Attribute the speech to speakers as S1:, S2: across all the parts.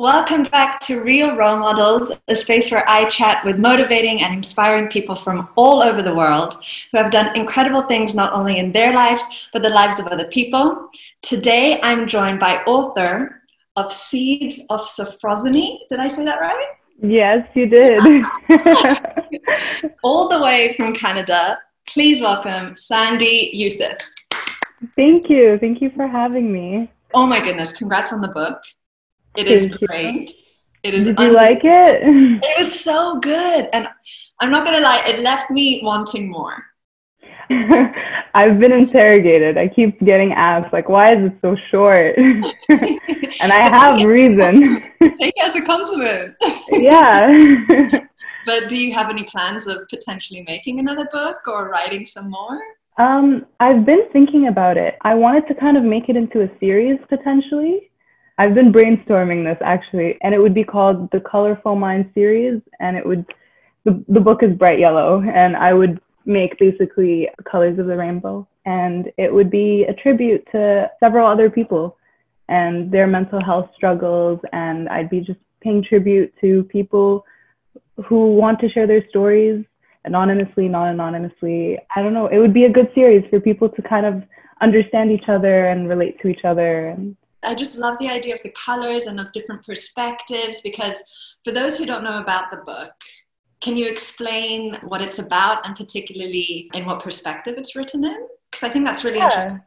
S1: Welcome back to Real Role Models, a space where I chat with motivating and inspiring people from all over the world who have done incredible things not only in their lives, but the lives of other people. Today, I'm joined by author of Seeds of Sophrosony. Did I say that right?
S2: Yes, you did.
S1: All the way from Canada. Please welcome Sandy Yousef.
S2: Thank you. Thank you for having me.
S1: Oh my goodness, congrats on the book. It is great. It is.
S2: Did you like it?
S1: It was so good. And I'm not going to lie, it left me wanting more.
S2: I've been interrogated. I keep getting asked, like, why is it so short? And I have reason.
S1: Take it as a compliment.
S2: Yeah.
S1: But do you have any plans of potentially making another book or writing some more?
S2: I've been thinking about it. I wanted to kind of make it into a series potentially. I've been brainstorming this actually, and it would be called the Colorful Mind series, and the book is bright yellow, and I would make basically colors of the rainbow, and it would be a tribute to several other people and their mental health struggles, and I'd be just paying tribute to people who want to share their stories anonymously, not anonymously. I don't know, it would be a good series for people to kind of understand each other and relate to each other. And
S1: I just love the idea of the colors and of different perspectives, because for those who don't know about the book, can you explain what it's about and particularly in what perspective it's written in? Because I think that's really interesting.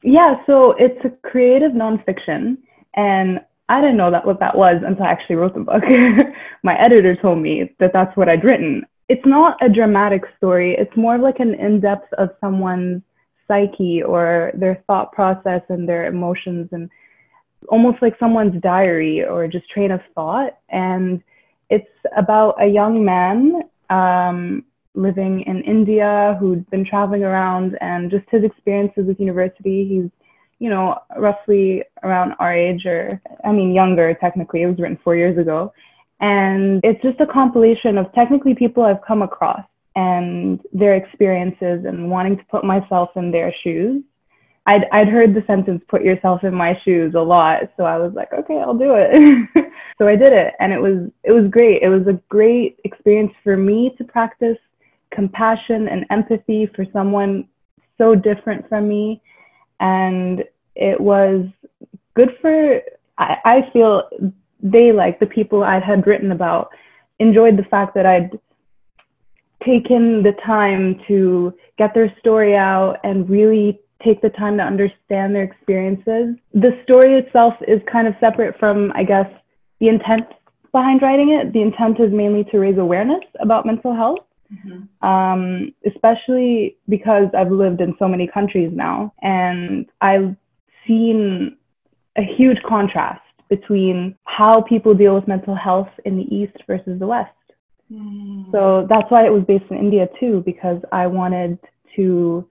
S2: Yeah, so it's a creative nonfiction, and I didn't know what that was until I actually wrote the book. My editor told me that that's what I'd written. It's not a dramatic story. It's more like an in-depth of someone's psyche or their thought process and their emotions, and almost like someone's diary or just train of thought. And it's about a young man living in India who'd been traveling around, and just his experiences with university. He's, roughly around our age, or younger technically. It was written 4 years ago. And it's just a compilation of technically people I've come across and their experiences, and wanting to put myself in their shoes. I'd heard the sentence, put yourself in my shoes, a lot. So I was like, okay, I'll do it. So I did it, and it was great. It was a great experience for me to practice compassion and empathy for someone so different from me. And it was good for, I feel they, like the people I had written about, enjoyed the fact that I'd taken the time to get their story out and really take the time to understand their experiences. The story itself is kind of separate from, I guess, the intent behind writing it. The intent is mainly to raise awareness about mental health, especially because I've lived in so many countries now, and I've seen a huge contrast between how people deal with mental health in the East versus the West. So that's why it was based in India too, because I wanted to,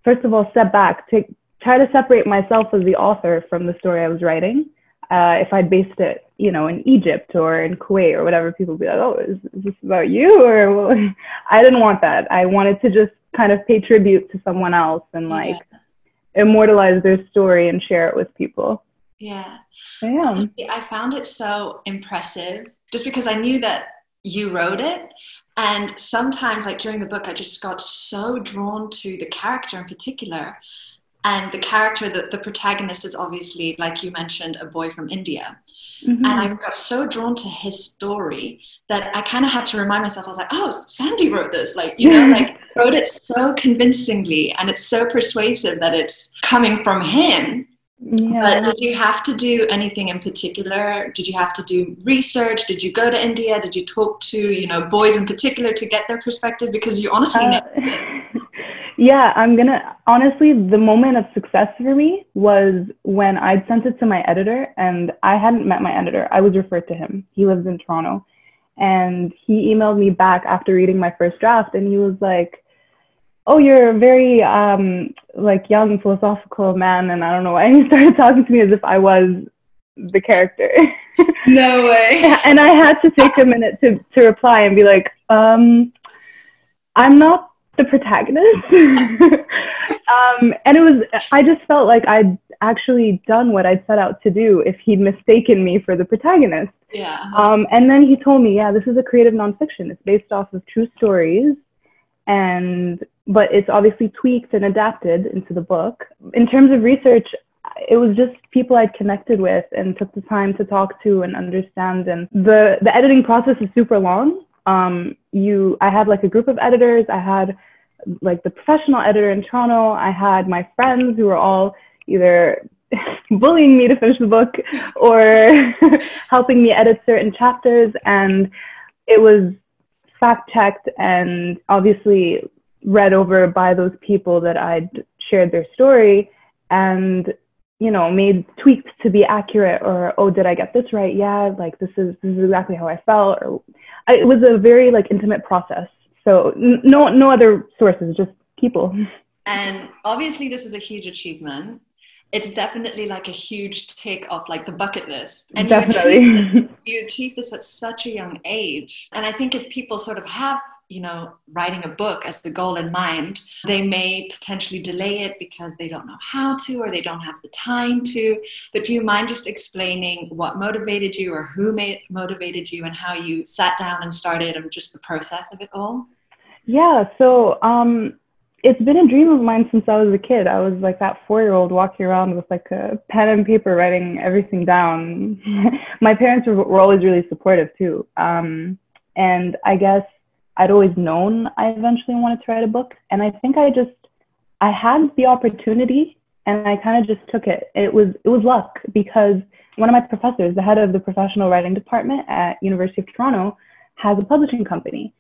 S2: first of all, step back, to try to separate myself as the author from the story I was writing. If I'd based it, in Egypt or in Kuwait or whatever, people would be like, oh, is this about you? Or well, I didn't want that. I wanted to just kind of pay tribute to someone else and immortalize their story and share it with people.
S1: Yeah.
S2: Honestly,
S1: I found it so impressive just because I knew that you wrote it. And sometimes, like during the book, I just got so drawn to the character in particular. And the character, the protagonist, is obviously, like you mentioned, a boy from India. And I got so drawn to his story that I kind of had to remind myself, I was like, oh, Sandy wrote this. Wrote it so convincingly, and it's so persuasive that it's coming from him.
S2: Yeah.
S1: But did you have to do anything in particular? Did you have to do research? Did you go to India? Did you talk to, boys in particular to get their perspective? Because you honestly nailed it.
S2: Yeah, honestly, the moment of success for me was when I'd sent it to my editor, and I hadn't met my editor. I was referred to him. He lives in Toronto. And he emailed me back after reading my first draft, and he was like, oh, you're a very young philosophical man. And I don't know why he started talking to me as if I was the character.
S1: No way.
S2: And I had to take a minute to reply and be like, I'm not the protagonist. And I just felt like I'd actually done what I'd set out to do if he'd mistaken me for the protagonist.
S1: Yeah.
S2: And then he told me, yeah, this is a creative nonfiction. It's based off of true stories, but it's obviously tweaked and adapted into the book. In terms of research, it was just people I'd connected with and took the time to talk to and understand. And the editing process is super long. I had like a group of editors. I had like the professional editor in Toronto. I had my friends who were all either bullying me to finish the book or helping me edit certain chapters. And it was fact checked and obviously read over by those people that I'd shared their story and, you know, made tweaks to be accurate, or, oh, did I get this right? Yeah, like this is exactly how I felt. It was a very like intimate process. So no other sources, just people.
S1: And obviously this is a huge achievement. It's definitely like a huge tick off like the bucket list. And
S2: definitely.
S1: You achieve this at such a young age. And I think if people sort of have, you know, writing a book as the goal in mind, they may potentially delay it because they don't know how to, or they don't have the time to. But do you mind just explaining what motivated you, or who motivated you, and how you sat down and started, and just the process of it all?
S2: Yeah, so it's been a dream of mine since I was a kid. I was like that 4-year-old walking around with like a pen and paper writing everything down. My parents were always really supportive too. And I guess I'd always known I eventually wanted to write a book. And I think I had the opportunity and I kind of just took it. It was luck, because one of my professors, the head of the professional writing department at University of Toronto, has a publishing company.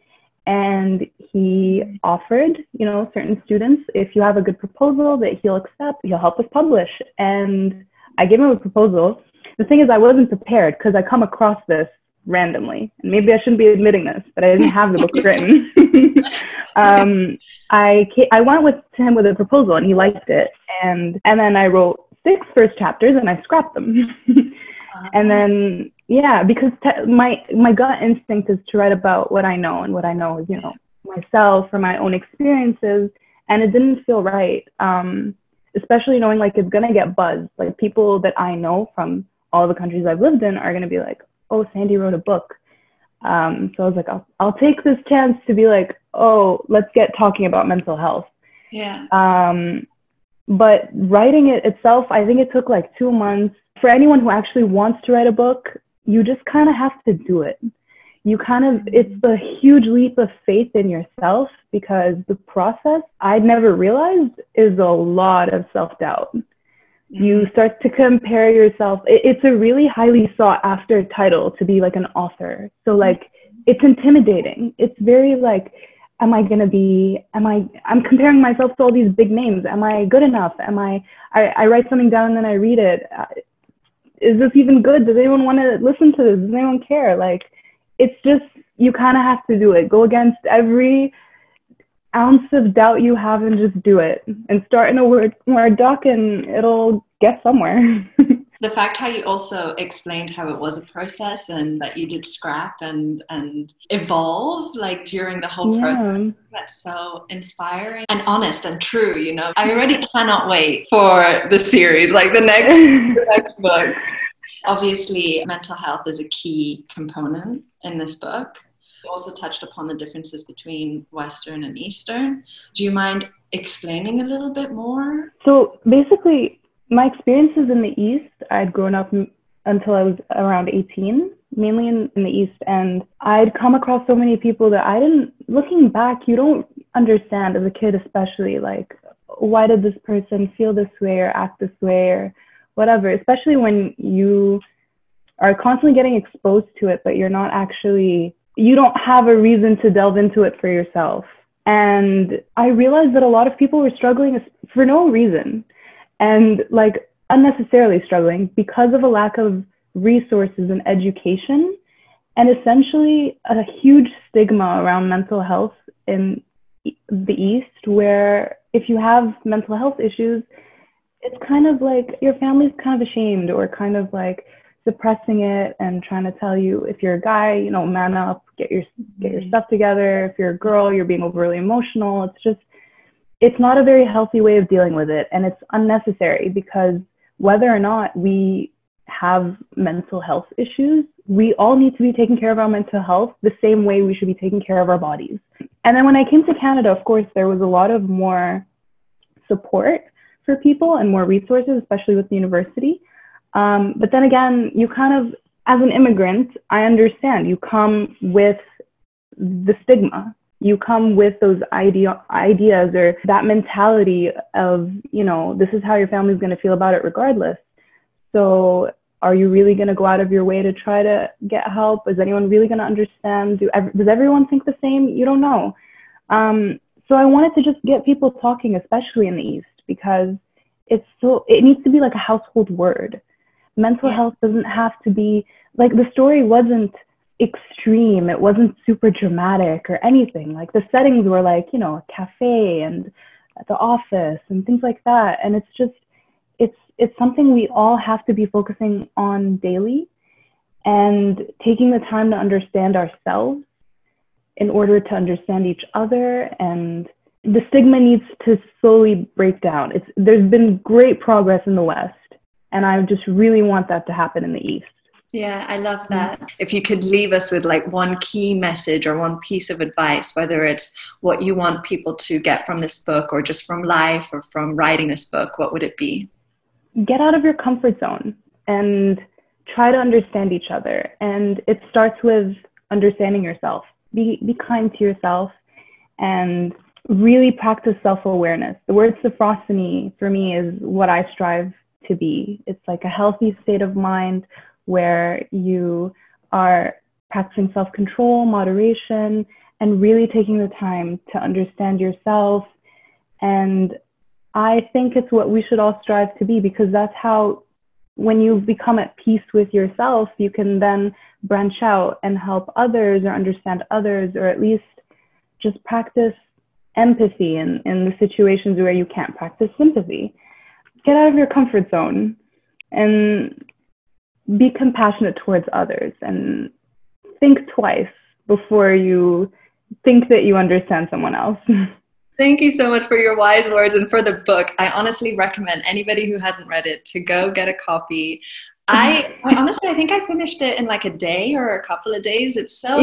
S2: And he offered, you know, certain students, if you have a good proposal that he'll accept, he'll help us publish. And I gave him a proposal. The thing is, I wasn't prepared because I come across this randomly. And maybe I shouldn't be admitting this, but I didn't have the book written. I went to him with a proposal and he liked it. And then I wrote 6 first chapters and I scrapped them. And then, yeah, because my gut instinct is to write about what I know, and what I know is, you know, myself or my own experiences, and it didn't feel right, especially knowing like it's gonna get buzz. Like people that I know from all the countries I've lived in are gonna be like, oh, Sandy wrote a book. So I was like, I'll take this chance to be like, oh, let's get talking about mental health.
S1: Yeah.
S2: But writing it itself, I think it took like 2 months. For anyone who actually wants to write a book, you just kind of have to do it. It's a huge leap of faith in yourself, because the process, I'd never realized, is a lot of self-doubt. You start to compare yourself. It's a really highly sought after title to be like an author. So like, it's intimidating. It's very like, I'm comparing myself to all these big names. Am I good enough? I write something down and then I read it. Is this even good? Does anyone want to listen to this? Does anyone care? Like, it's just, you kind of have to do it. Go against every ounce of doubt you have and just do it. And start in a Word doc and it'll get somewhere.
S1: The fact how you also explained how it was a process and that you did scrap and evolve like during the whole process, that's so inspiring and honest and true, you know. I already cannot wait for the series, like the next books. Obviously, mental health is a key component in this book. You also touched upon the differences between Western and Eastern. Do you mind explaining a little bit more?
S2: So basically, my experiences in the East, I'd grown up until I was around 18, mainly in the East. And I'd come across so many people that looking back, you don't understand as a kid, especially like, why did this person feel this way or act this way or whatever, especially when you are constantly getting exposed to it, but you don't have a reason to delve into it for yourself. And I realized that a lot of people were struggling for no reason. And like unnecessarily struggling because of a lack of resources and education, and essentially a huge stigma around mental health in the East, where if you have mental health issues, it's kind of like your family's kind of ashamed or kind of like suppressing it and trying to tell you, if you're a guy, you know, man up, get your stuff together. If you're a girl, you're being overly emotional. It's not a very healthy way of dealing with it, and it's unnecessary, because whether or not we have mental health issues, we all need to be taking care of our mental health the same way we should be taking care of our bodies. And then when I came to Canada, of course, there was a lot of more support for people and more resources, especially with the university. But then again, you kind of, as an immigrant, I understand you come with the stigma. You come with those ideas or that mentality of, you know, this is how your family's going to feel about it regardless. So are you really going to go out of your way to try to get help? Is anyone really going to understand? Does everyone think the same? You don't know. So I wanted to just get people talking, especially in the East, because it needs to be like a household word. Mental health doesn't have to be, like, the story wasn't extreme. It wasn't super dramatic or anything. Like, the settings were like, you know, a cafe and the office and things like that. And it's just, it's something we all have to be focusing on daily, and taking the time to understand ourselves in order to understand each other. And the stigma needs to slowly break down. There's been great progress in the West, and I just really want that to happen in the East.
S1: Yeah, I love that. If you could leave us with like one key message or one piece of advice, whether it's what you want people to get from this book or just from life or from writing this book, what would it be?
S2: Get out of your comfort zone and try to understand each other. And it starts with understanding yourself. Be kind to yourself and really practice self-awareness. The word sophrosyne for me is what I strive to be. It's like a healthy state of mind where you are practicing self-control, moderation, and really taking the time to understand yourself. And I think it's what we should all strive to be, because that's how, when you become at peace with yourself, you can then branch out and help others or understand others, or at least just practice empathy in the situations where you can't practice sympathy. Get out of your comfort zone and be compassionate towards others, and think twice before you think that you understand someone else.
S1: Thank you so much for your wise words and for the book. I honestly recommend anybody who hasn't read it to go get a copy. I honestly, I think I finished it in like a day or a couple of days. It's short.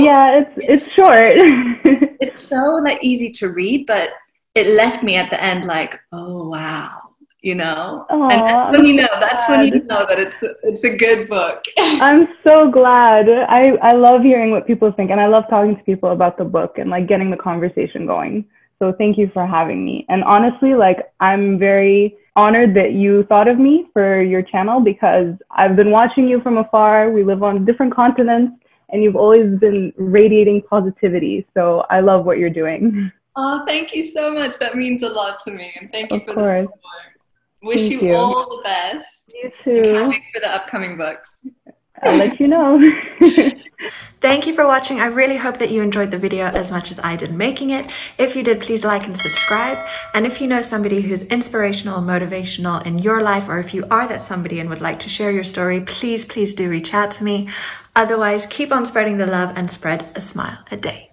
S1: It's so like easy to read, but it left me at the end like, oh wow, you know.
S2: Aww,
S1: and that's when you know. That's when you know that it's a good book.
S2: I'm so glad. I love hearing what people think, and I love talking to people about the book and like getting the conversation going. So thank you for having me. And honestly, like, I'm very honored that you thought of me for your channel, because I've been watching you from afar. We live on different continents, and you've always been radiating positivity. So I love what you're doing.
S1: Oh, thank you so much. That means a lot to me. And thank you for
S2: the
S1: support. Wish you all the best.
S2: You too.
S1: I can't wait for the upcoming books.
S2: I'll let you know.
S3: Thank you for watching. I really hope that you enjoyed the video as much as I did making it. If you did, please like and subscribe. And if you know somebody who's inspirational and motivational in your life, or if you are that somebody and would like to share your story, please do reach out to me. Otherwise, keep on spreading the love and spread a smile a day.